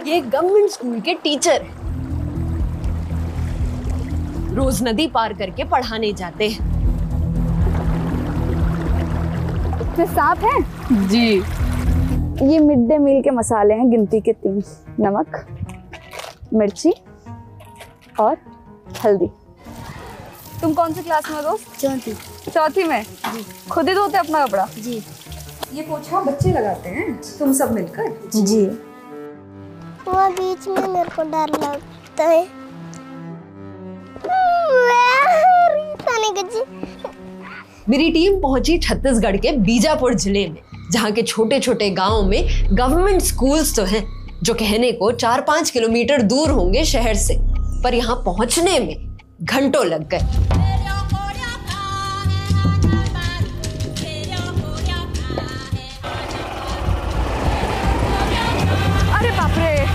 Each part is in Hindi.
ये गवर्नमेंट स्कूल के टीचर हैं। रोज नदी पार करके पढ़ाने जाते हैं। इतने साफ हैं? जी। ये मिड डे मील के मसाले हैं, गिनती के 3, नमक, मिर्ची और हल्दी। तुम कौन सी क्लास में हो दोस्त? चौथी में? जी। खुद ही धोते अपना कपड़ा? जी। ये पोछा बच्चे लगाते हैं, तुम सब मिलकर? जी। वहाँ बीच में मेरे को डर लगता है। मेरी टीम पहुंची छत्तीसगढ़ के बीजापुर जिले में, जहाँ के छोटे छोटे गांवों में गवर्नमेंट स्कूल्स तो हैं, जो कहने को 4-5 किलोमीटर दूर होंगे शहर से, पर यहाँ पहुंचने में घंटों लग गए। अरे बाप रे,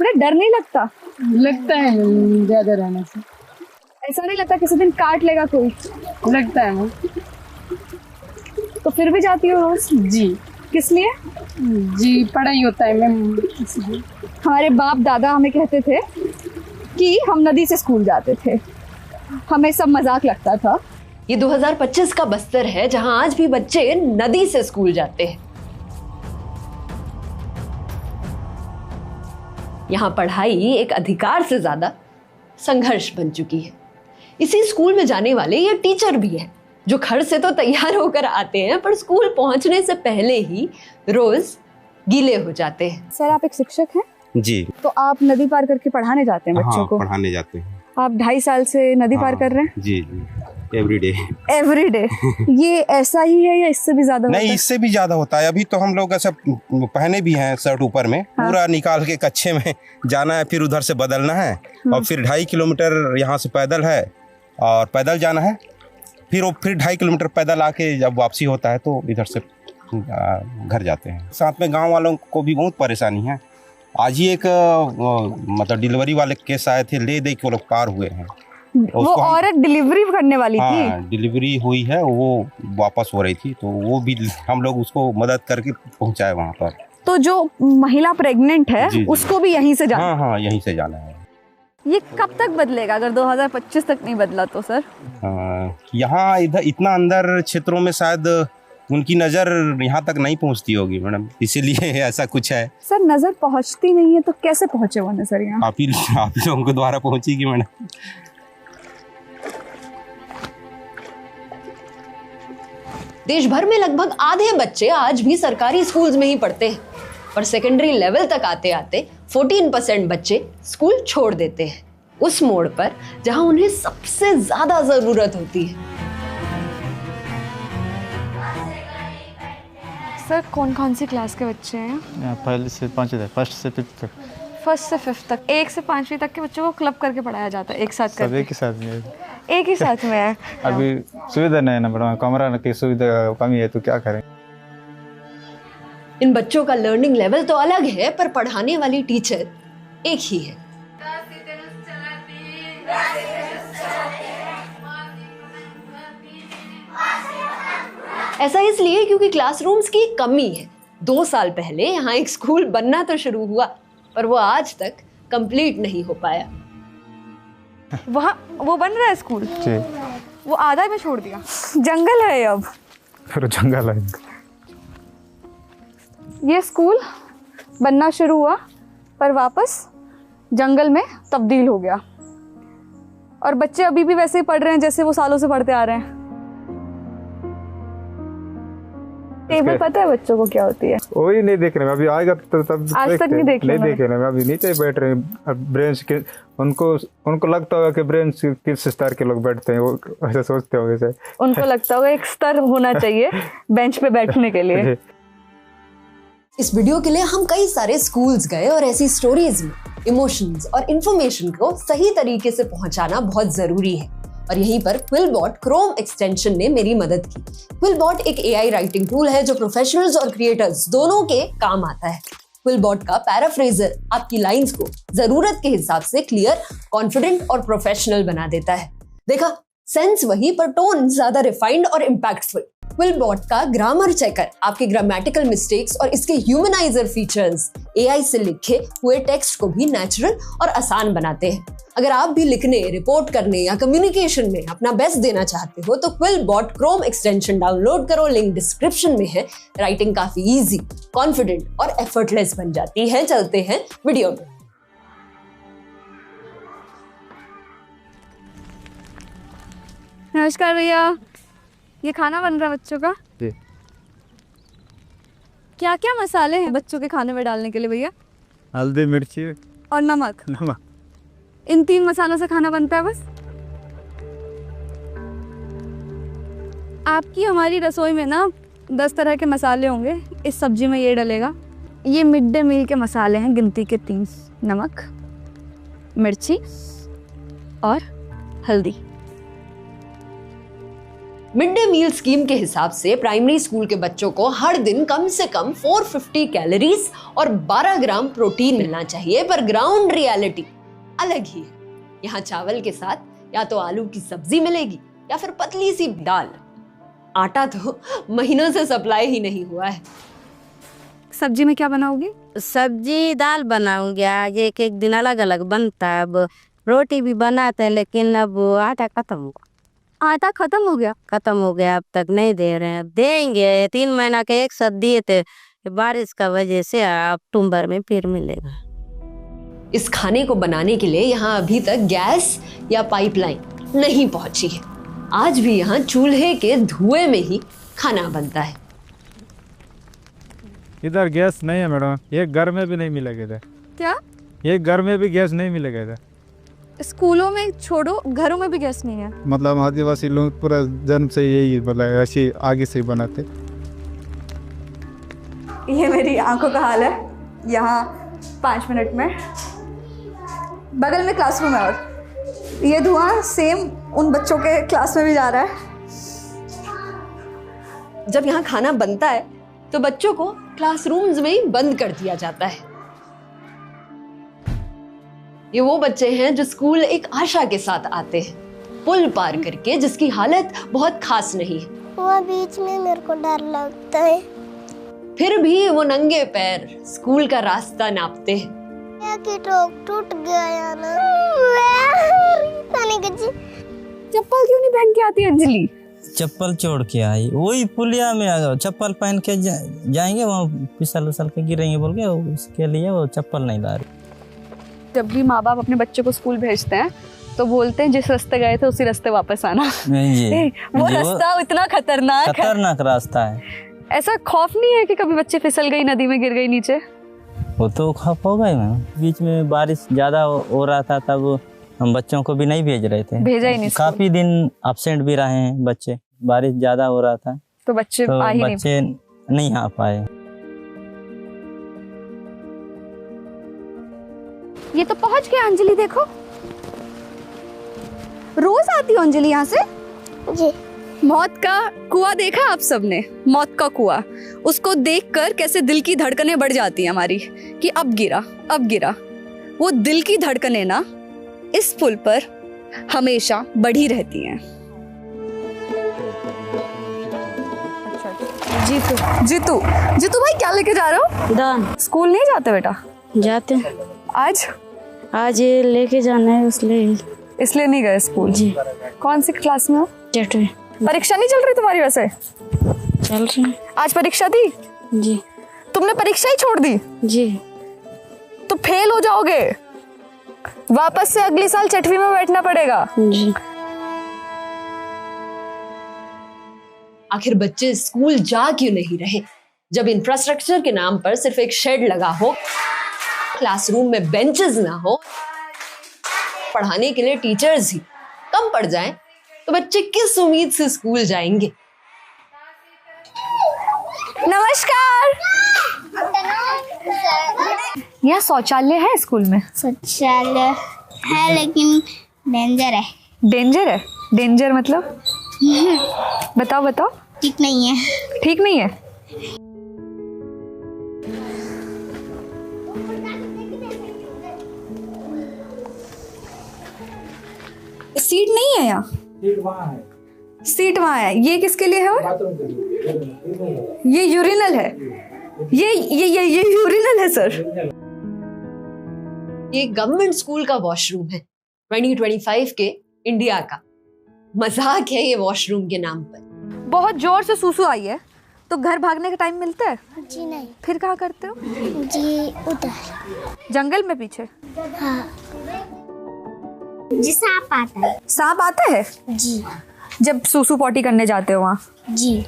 बड़ा डर नहीं लगता? लगता है ज्यादा रहने से। ऐसा नहीं लगता किसी दिन काट लेगा कोई? लगता है मैम। तो फिर भी जाती हो रोज? जी। किस लिए? जी पढ़ाई होता है मैम, इसलिए। हमारे बाप दादा हमें कहते थे कि हम नदी से स्कूल जाते थे, हमें सब मजाक लगता था। ये 2025 का बस्तर है, जहां आज भी बच्चे नदी से स्कूल जाते हैं। यहाँ पढ़ाई एक अधिकार से ज्यादा संघर्ष बन चुकी है। इसी स्कूल में जाने वाले ये टीचर भी हैं, जो घर से तो तैयार होकर आते हैं, पर स्कूल पहुंचने से पहले ही रोज गीले हो जाते हैं। सर आप एक शिक्षक हैं? जी। तो आप नदी पार करके पढ़ाने जाते हैं बच्चों को? पढ़ाने जाते हैं। आप 2.5 साल से नदी पार कर रहे हैं? जी, एवरीडे। ये ऐसा ही है या इससे भी ज्यादा? नहीं, इससे भी ज्यादा होता है। अभी तो हम लोग ऐसा पहने भी हैं शर्ट ऊपर में। हाँ। पूरा निकाल के कच्चे में जाना है, फिर उधर से बदलना है। हाँ। और फिर 2.5 किलोमीटर यहाँ से पैदल है और पैदल जाना है, फिर 2.5 किलोमीटर पैदल आके जब वापसी होता है तो इधर से घर जाते हैं। साथ में गाँव वालों को भी बहुत परेशानी है। आज ही एक मतलब डिलीवरी वाले केस आए थे, ले दे के वो लोग पार हुए हैं। वो औरत डिलीवरी करने वाली थी? हाँ, डिलीवरी हुई है, वो वापस हो रही थी, तो वो भी हम लोग उसको मदद करके पहुंचाए वहाँ पर। तो जो महिला प्रेग्नेंट है जी, उसको भी यहीं से जाना? हाँ, यहीं से जाना है। ये कब तक बदलेगा अगर 2025 तक नहीं बदला तो सर? यहाँ इधर इतना अंदर क्षेत्रों में शायद उनकी नज़र यहाँ तक नहीं पहुँचती होगी मैडम, इसीलिए ऐसा कुछ है। सर नज़र पहुँचती नहीं है तो कैसे पहुँचे वो नज़र यहाँ? आप ही लोगों के द्वारा पहुँचेगी मैडम। देश भर में लगभग आधे बच्चे आज भी सरकारी स्कूल्स में ही पढ़ते हैं, पर सेकेंडरी लेवल तक आते आते 14% बच्चे स्कूल छोड़ देते हैं, उस मोड़ पर जहां उन्हें सबसे ज्यादा जरूरत होती है। सर कौन कौन सी क्लास के बच्चे हैं? पहले से 5वीं तक, फर्स्ट से 5th तक। फर्स्ट से 5th तक, 1 से 5वीं तक के बच्चों को क्लब करके पढ़ाया जाता है एक साथ करके? सब एक ही साथ में। एक ही साथ में है। अभी सुविधा नहीं है ना मैडम, कमरा की सुविधा कमी है तो क्या करें। इन बच्चों का लर्निंग लेवल तो अलग है, पर पढ़ाने वाली टीचर एक ही है। ऐसा इसलिए क्योंकि क्लासरूम्स की कमी है। 2 साल पहले यहाँ एक स्कूल बनना तो शुरू हुआ, पर वो आज तक कंप्लीट नहीं हो पाया। वहाँ वो बन रहा है स्कूल जी, वो आधा में छोड़ दिया। जंगल है अब, फिर जंगल है। ये स्कूल बनना शुरू हुआ पर वापस जंगल में तब्दील हो गया, और बच्चे अभी भी वैसे ही पढ़ रहे हैं जैसे वो सालों से पढ़ते आ रहे हैं। टेबल पता है बच्चों को क्या होती है? वही नहीं देख रहे हैं, अभी आएगा तो तब आज तक नहीं देख रहे हैं। अभी नीचे बैठ रहे हैं। ब्रेंच के उनको लगता होगा कि ब्रेंच किस स्तर के लोग बैठते हैं, वो ऐसा सोचते होंगे सर। उनको लगता होगा एक स्तर होना चाहिए बेंच पे बैठने के लिए। इस वीडियो के लिए हम कई सारे स्कूल्स गए और ऐसी स्टोरीज में इमोशंस और इंफॉर्मेशन को सही तरीके से पहुंचाना बहुत जरूरी है, और यहीं पर क्विलबॉट क्रोम एक्सटेंशन ने मेरी मदद की। क्विलबॉट एक एआई राइटिंग टूल है जो प्रोफेशनल्स और क्रिएटर्स दोनों के काम आता है। क्विलबॉट का पैराफ्रेजर आपकी लाइंस को जरूरत के हिसाब से क्लियर, कॉन्फिडेंट और प्रोफेशनल बना देता है। देखा, सेंस वही पर टोन ज्यादा रिफाइंड और इम्पैक्टफुल। क्विलबॉट का ग्रामर चेकर आपके ग्रामेटिकल मिस्टेक्स और इसके ह्यूमनाइजर फीचर्स एआई से लिखे हुए टेक्स्ट को भी नेचुरल और आसान बनाते हैं। अगर आप भी लिखने, रिपोर्ट करने या कम्युनिकेशन में अपना बेस्ट देना चाहते हो तो क्विलबॉट क्रोम एक्सटेंशन डाउनलोड करो, लिंक डिस्क्रिप्शन में है। राइटिंग काफी इजी, कॉन्फिडेंट और एफर्टलेस बन जाती है। चलते हैं वीडियो में। नमस्कार भैया, ये खाना बन रहा है बच्चों का। जी। क्या क्या मसाले हैं बच्चों के खाने में डालने के लिए भैया? हल्दी, मिर्ची और नमक। नमक। इन 3 मसालों से खाना बनता है बस। आपकी हमारी रसोई में ना 10 तरह के मसाले होंगे, इस सब्जी में ये डलेगा। ये मिड डे मील के मसाले हैं, गिनती के 3। नमक, मिर्ची और हल्दी। मिड डे मील स्कीम के हिसाब से प्राइमरी स्कूल के बच्चों को हर दिन कम से कम 450 कैलोरीज और 12 ग्राम प्रोटीन मिलना चाहिए, पर ग्राउंड रियलिटी अलग ही है। यहाँ चावल के साथ या तो आलू की सब्जी मिलेगी या फिर पतली सी दाल। आटा तो महीनों से सप्लाई ही नहीं हुआ है। सब्जी में क्या बनाओगे? सब्जी दाल बनाऊंगी। आज एक एक दिन अलग अलग बनता है। अब रोटी भी बनाते हैं लेकिन अब आटा खत्म हो गया। आटा खत्म हो गया? खत्म हो गया, अब तक नहीं दे रहे हैं। देंगे, 3 महीना के एक साथ दिए थे, बारिश का वजह से अक्टूबर में फिर मिलेगा। इस खाने को बनाने के लिए यहाँ अभी तक गैस या पाइपलाइन नहीं पहुंची है। आज भी यहाँ चूल्हे के धुएं में ही खाना बनता है। इधर गैस नहीं है मैडम, एक घर में भी नहीं मिलेगा इधर। क्या? एक घर में भी गैस नहीं मिलेगा इधर। स्कूलों में छोड़ो, घरों में भी गैस नहीं है। मतलब आदिवासी लोग पूरा जन्म से यही मतलब ऐसी आगे से ही बनाते। ये मेरी आंखों का हाल है। यहाँ 5 मिनट में बगल में क्लासरूम है और ये धुआं सेम उन बच्चों के क्लास में भी जा रहा है। जब यहाँ खाना बनता है तो बच्चों को क्लासरूम्स में ही बंद कर दिया जाता है। ये वो बच्चे हैं जो स्कूल एक आशा के साथ आते हैं, पुल पार करके, जिसकी हालत बहुत खास नहीं है। वहाँ बीच में मेरे को डर लगता है। फिर भी वो नंगे पैर स्कूल का रास्ता नापते हैं। कि टूट गया ना। चप्पल क्यों नहीं पहन के आती अंजलि? चप्पल छोड़ के आई, वही पुलिया में आ चप्पल पहन के जाएंगे, वहाँ फिसल उसल के गिरेंगे बोल के उसके लिए वो चप्पल नहीं ला रही। जब भी माँ बाप अपने बच्चे को स्कूल भेजते हैं तो बोलते हैं जिस रास्ते गए थे उसी रास्ते वापस आना। जी, वो रास्ता इतना खतरनाक रास्ता है। ऐसा खौफ नहीं है कि कभी बच्चे फिसल गई, नदी में गिर गई नीचे? वो तो खौफ हो गई मैम। बीच में बारिश ज्यादा हो रहा था, तब हम बच्चों को भी नहीं भेज रहे थे। भेजा ही नहीं। काफी दिन एब्सेंट भी रहे हैं बच्चे, बारिश ज्यादा हो रहा था तो बच्चे नहीं आ पाए। ये तो पहुंच गया अंजलि, देखो। रोज आती हो अंजलि यहाँ से? जी। मौत का कुआं देखा आप सबने? मौत का कुआं, उसको देखकर कैसे दिल की धड़कनें बढ़ जाती है हमारी कि अब गिरा अब गिरा। वो दिल की धड़कनें ना इस पुल पर हमेशा बढ़ी रहती हैं। जीतू भाई क्या लेके जा रहे हो? दान। स्कूल नहीं जाते बेटा? जाते। आज ये लेके जाना है, इसलिए नहीं गए स्कूल? जी। कौन सी क्लास में हो? 8वीं। परीक्षा नहीं चल रही तुम्हारी? वैसे चल रही। आज परीक्षा थी? जी। तुमने परीक्षा ही छोड़ दी? जी। तो फेल हो जाओगे, वापस से अगले साल 6वीं में बैठना पड़ेगा। जी। आखिर बच्चे स्कूल जा क्यों नहीं रहे? जब इंफ्रास्ट्रक्चर के नाम पर सिर्फ एक शेड लगा हो, क्लासरूम में बेंचेस ना हो, पढ़ाने के लिए टीचर्स ही कम पड़ जाएं, तो बच्चे किस उम्मीद से स्कूल जाएंगे? नमस्कार। यहाँ शौचालय है स्कूल में? शौचालय है लेकिन डेंजर है। डेंजर है? डेंजर मतलब? बताओ। ठीक नहीं है। ठीक नहीं है? सीट नहीं है यहाँ? सीट वहाँ है। सीट वहाँ है, ये किसके लिए है? और ये यूरिनल है, ये यूरिनल है सर। ये गवर्नमेंट स्कूल का वॉशरूम है 2025 के इंडिया का। मजाक है ये वॉशरूम के नाम पर। बहुत जोर से सूसू आई है तो घर भागने का टाइम मिलता है? जी नहीं। फिर क्या करते हो? जी उधर जंगल में पीछे? हाँ जी सांप आता है। सांप आता है? जी जब सूसू पॉटी करने जाते हो वहाँ जी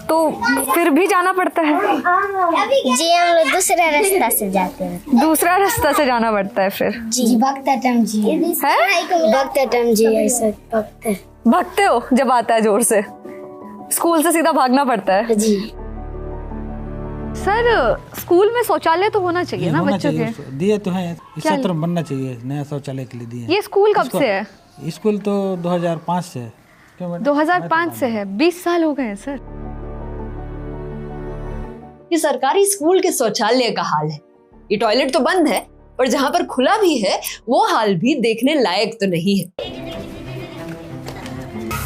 तो फिर भी जाना पड़ता है? जी हम लोग दूसरा रास्ता से जाते हैं। दूसरा रास्ता से जाना पड़ता है फिर? जी भक्तटम जी है। भक्तटम जी ऐसा भागते हो जब आता है जोर से? स्कूल से सीधा भागना पड़ता है? जी। सर स्कूल में शौचालय तो होना चाहिए ना बच्चों के? दिए तो हैं, इस तरफ बनना चाहिए, नया शौचालय के लिए दिए। ये स्कूल कब से है? स्कूल तो 2005 से है। 2005 से है, 20 साल हो गए हैं सर। ये सरकारी स्कूल के शौचालय का हाल है। ये टॉयलेट तो बंद है, पर जहां पर खुला भी है वो हाल भी देखने लायक तो नहीं है।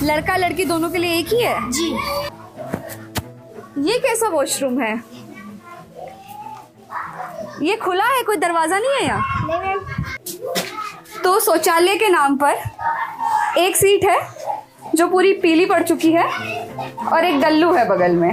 लड़का लड़की दोनों के लिए एक ही है? जी। ये कैसा वॉशरूम है? ये खुला है, कोई दरवाजा नहीं है यहाँ? नहीं मैम। तो शौचालय के नाम पर एक सीट है जो पूरी पीली पड़ चुकी है और एक डल्लू है बगल में।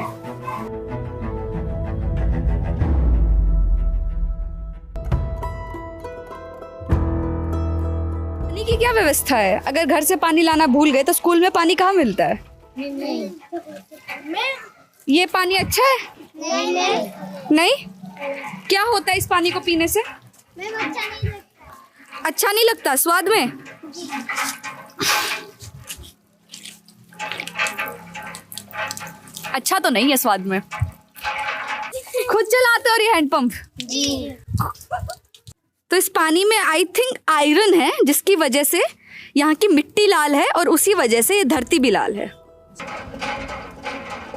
पानी की क्या व्यवस्था है? अगर घर से पानी लाना भूल गए तो स्कूल में पानी कहाँ मिलता है? नहीं। ये पानी अच्छा है? नहीं। नहीं? क्या होता है इस पानी को पीने से? अच्छा नहीं लगता स्वाद में? अच्छा तो नहीं है स्वाद में। खुद चलाते हो ये हैंडपंप? जी। तो इस पानी में आई थिंक आयरन है जिसकी वजह से यहाँ की मिट्टी लाल है और उसी वजह से ये धरती भी लाल है।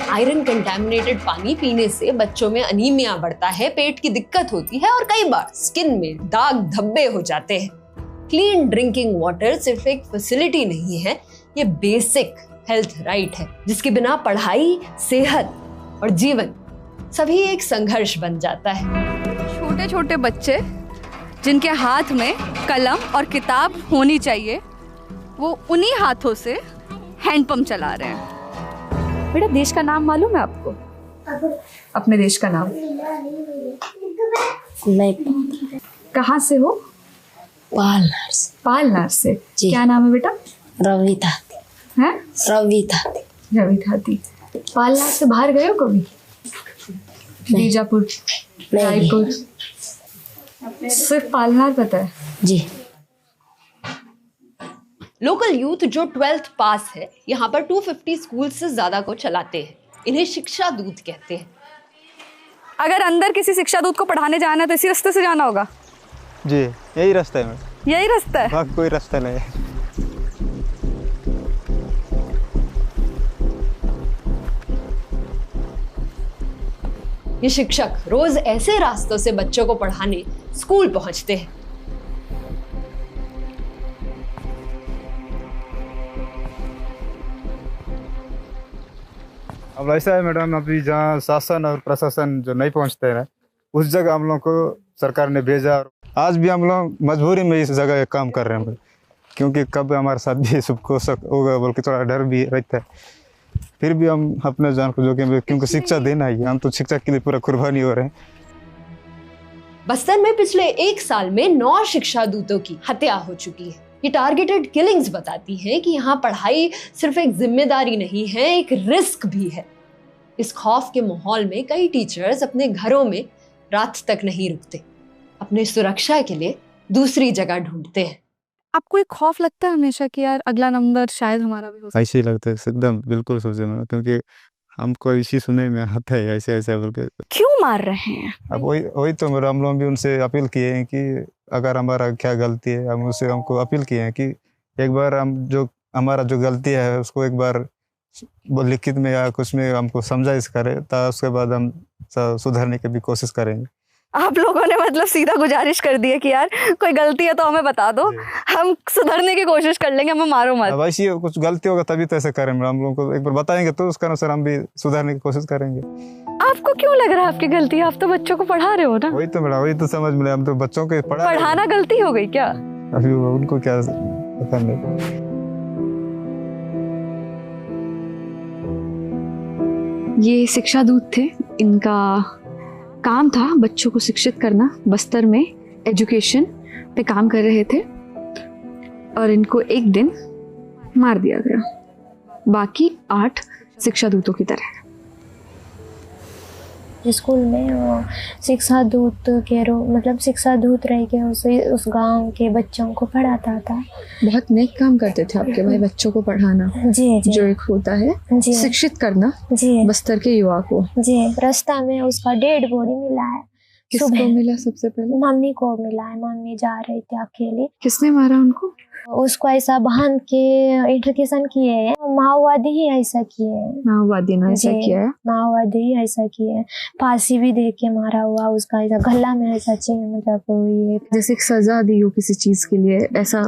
आयरन कंटैमिनेटेड पानी पीने से बच्चों में अनीमिया बढ़ता है, पेट की दिक्कत होती है और कई बार स्किन में दाग धब्बे हो जाते हैं। क्लीन ड्रिंकिंग वाटर सिर्फ एक फैसिलिटी नहीं है, ये बेसिक हेल्थ राइट है जिसके बिना पढ़ाई, सेहत और जीवन सभी एक संघर्ष बन जाता है। छोटे छोटे बच्चे जिनके हाथ में कलम और किताब होनी चाहिए वो उन्हीं हाथों से हैंडपंप चला रहे हैं। बेटा देश का नाम मालूम है आपको? अपने देश का नाम? नहीं। कहाँ से हो? पालनार से। पालनार से। जी। क्या नाम है बेटा? रविता। हैं? रविता। रविता थी। पालनार से बाहर गए हो कभी? बीजापुर, रायपुर? सिर्फ पालनार पता है? जी। लोकल यूथ जो 12th पास है यहाँ पर 250 स्कूल से ज्यादा को चलाते हैं। इन्हें शिक्षा दूत कहते हैं। अगर अंदर किसी शिक्षा दूत को पढ़ाने जाना है तो इसी रास्ते से जाना होगा? जी यही रास्ता है मैडम। यही रास्ता है? बाकी कोई रास्ता नहीं है। ये शिक्षक रोज ऐसे रास्तों से बच्चों को पढ़ाने स्कूल पहुंचते हैं। अब ऐसा है मैडम, अभी जहाँ शासन और प्रशासन जो नहीं पहुँचते हैं उस जगह हम लोग को सरकार ने भेजा। आज भी हम लोग मजबूरी में इस जगह काम कर रहे हैं, क्योंकि कब हमारे साथ भी सबको होगा बोल के थोड़ा डर भी रहता है। फिर भी हम अपने जान को जोखिम में, क्योंकि शिक्षा देना ही, हम तो शिक्षा के लिए पूरा कुर्बानी हो रहे हैं। बस्तर में पिछले 1 साल में 9 शिक्षा दूतों की हत्या हो चुकी है। ये टारगेटेड किलिंग्स बताती हैं कि यहाँ पढ़ाई सिर्फ एक जिम्मेदारी नहीं है, एक रिस्क भी है। इस खौफ के माहौल में कई टीचर्स अपने घरों में रात तक नहीं रुकते, अपने सुरक्षा के लिए दूसरी जगह ढूंढते हैं। आपको एक खौफ लगता है हमेशा कि यार अगला नंबर शायद हमारा भी हो सकता है? ऐसे ही लगता है एकदम, बिल्कुल सोचे मैंने, क्योंकि हमको इसी सुनने में आता है ऐसे ऐसे बोल के। क्यों मार रहे हैं? अब वही तो मेरा, हम लोग भी उनसे अपील किए हैं कि अगर हमारा क्या गलती है, हम उससे हमको अपील किए हैं कि एक बार हम जो हमारा जो गलती है उसको एक बार लिखित में या कुछ में हमको समझाइश करें, तो उसके बाद हम सुधारने की भी कोशिश करेंगे। आप लोगों ने मतलब सीधा गुजारिश कर दी है कि यार कोई गलती है तो हमें बता दो, हम सुधरने की कोशिश कर लेंगे, हमें मारो मत। अब ऐसी कुछ गलती होगा तभी तो ऐसे करेंगे, हम लोगों को एक बार बताएंगे तो उसका अनुसार हम भी सुधारने की कोशिश करेंगे। आपको क्यों लग रहा है आपकी गलती है? आप तो बच्चों को पढ़ा रहे हो ना। वही तो मेरा, वही तो समझ में हम तो बच्चों के पढ़ाना गलती हो गई क्या? अभी उनको क्या पता नहीं। ये शिक्षा दूत थे, इनका काम था बच्चों को शिक्षित करना। बस्तर में एजुकेशन पे काम कर रहे थे और इनको एक दिन मार दिया गया, बाकी 8 शिक्षा दूतों की तरह। स्कूल में वो शिक्षा दूत के मतलब शिक्षा दूत रह के उस गांव के बच्चों को पढ़ाता था। बहुत नेक काम करते थे आपके भाई, बच्चों को पढ़ाना। जी जी। जो एक होता है शिक्षित करना जी बस्तर के युवा को। जी। रास्ता में उसका डेड बॉडी मिला है। किसको मिला? सबसे पहले मम्मी को मिला है। मम्मी जा रही थी अकेले। किसने मारा उनको? उसको ऐसा बांध के इंटरकेशन किए हैं। माओवादी ही ऐसा किए हैं। माओवादी ने ऐसा किया है? माओवादी ही ऐसा किए हैं। फांसी भी दे के मारा हुआ उसका, ऐसा गला में ऐसा चिन्ह, मतलब ये जैसे एक सजा दी हो किसी चीज के लिए, ऐसा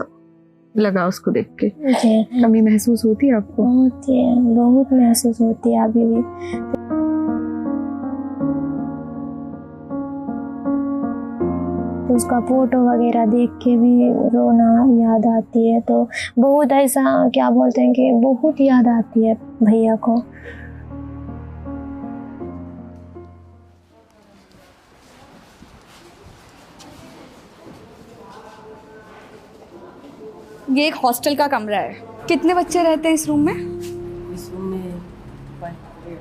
लगा उसको देख के। कमी महसूस होती है आपको? होती है, बहुत महसूस होती है अभी भी। उसका फोटो वगैरह देख के भी रोना याद आती है। तो बहुत ऐसा क्या बोलते हैं कि बहुत याद आती है भैया को। ये एक हॉस्टल का कमरा है। कितने बच्चे रहते हैं इस रूम में? इस रूम में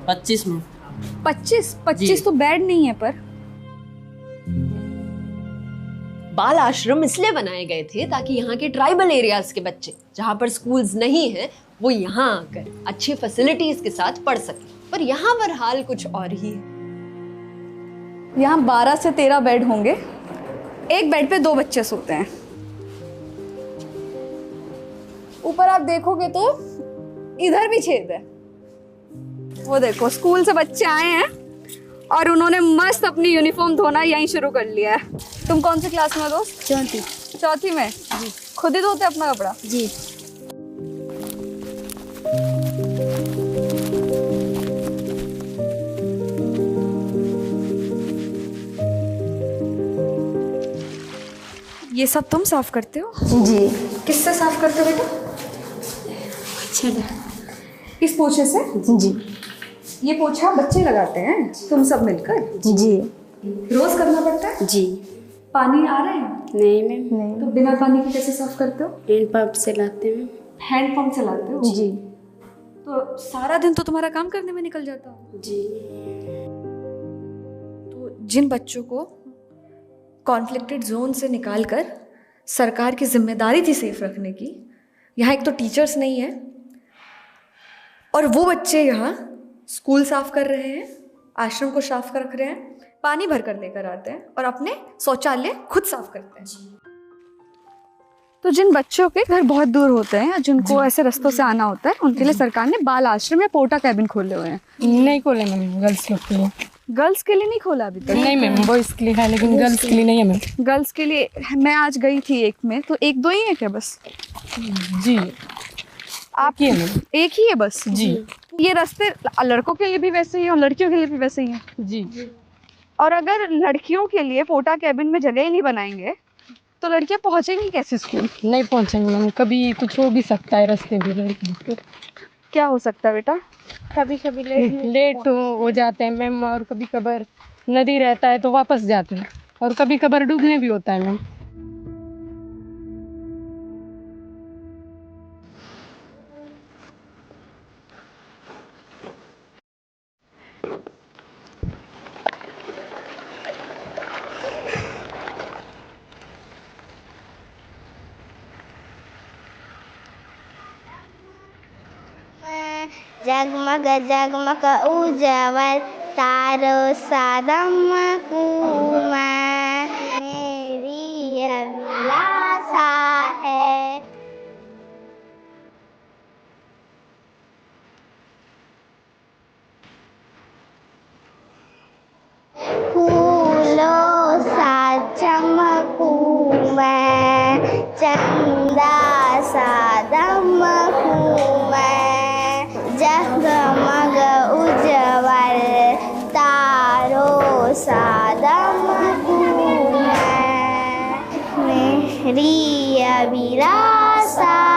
25 में। 25 तो बेड नहीं है। पर बाल आश्रम इसलिए बनाए गए थे ताकि यहाँ के ट्राइबल एरियाज के बच्चे जहाँ पर स्कूल्स नहीं हैं वो यहाँ आकर अच्छी फैसिलिटीज के साथ पढ़ सके। पर यहाँ पर हाल कुछ और ही है। यहाँ 12 से 13 बेड होंगे। एक बेड पे 2 बच्चे सोते हैं। ऊपर आप देखोगे तो इधर भी छेद है। वो देखो, स्कूल से बच्चे आए हैं और उन्होंने मस्त अपनी यूनिफॉर्म धोना यहीं शुरू कर लिया है। तुम कौन सी क्लास में हो दोस्त? चौथी में। जी। खुद ही धोते अपना कपड़ा? जी। ये सब तुम साफ करते हो? जी। किससे साफ करते हो बेटा? इस पोछे से? जी। ये पोछा बच्चे लगाते हैं, तुम सब मिलकर? जी। रोज करना पड़ता है? जी। पानी आ रहा है? नहीं मैम। तो बिना पानी के कैसे साफ करते हो? हैंड पंप से लाते हैं। हैंड पंप से लाते हो? जी। तो सारा दिन तो तुम्हारा काम करने में निकल जाता हो। जी। तो जिन बच्चों को कॉन्फ्लिक्टेड जोन से निकालकर सरकार की जिम्मेदारी थी सेफ रखने की, यहाँ एक तो टीचर्स नहीं है और वो बच्चे यहाँ स्कूल साफ कर रहे हैं, आश्रम को साफ कर रख रहे हैं, पानी भर कर लेकर आते हैं और अपने शौचालय खुद साफ करते हैं। तो जिन बच्चों के घर बहुत दूर होते हैं या जिनको ऐसे रास्तों से आना होता है, उनके लिए सरकार ने बाल आश्रम या पोटा कैबिन खोले हुए हैं। नहीं खोले मैम, गर्ल्स लोग के लिए। गर्ल्स के लिए नहीं खोला अभी तक? नहीं मैम, बॉयज के लिए है लेकिन गर्ल्स के लिए नहीं है मैम। गर्ल्स के लिए मैं आज गई थी एक में, तो 1-2 ही है क्या बस? जी। आप ही है मैम। एक ही है बस? जी। ये रास्ते लड़कों के लिए भी वैसे ही है और लड़कियों के लिए भी वैसे ही है? जी। और अगर लड़कियों के लिए पोटा कैबिन में जगह ही नहीं बनाएंगे तो लड़कियां पहुंचेंगी कैसे स्कूल? नहीं पहुंचेंगे मैम, कभी कुछ हो भी सकता है रास्ते में लड़की। क्या हो सकता है बेटा? कभी कभी लेट हो जाते हैं मैम, और कभी कभार नदी रहता है तो वापस जाते हैं, और कभी कभार डूबने भी होता है मैम। जगमग जगमग उजावल तारो सादम कुमा मेरी अभिलाषा है। फूलों सादम तू है मेरी अभिलाषा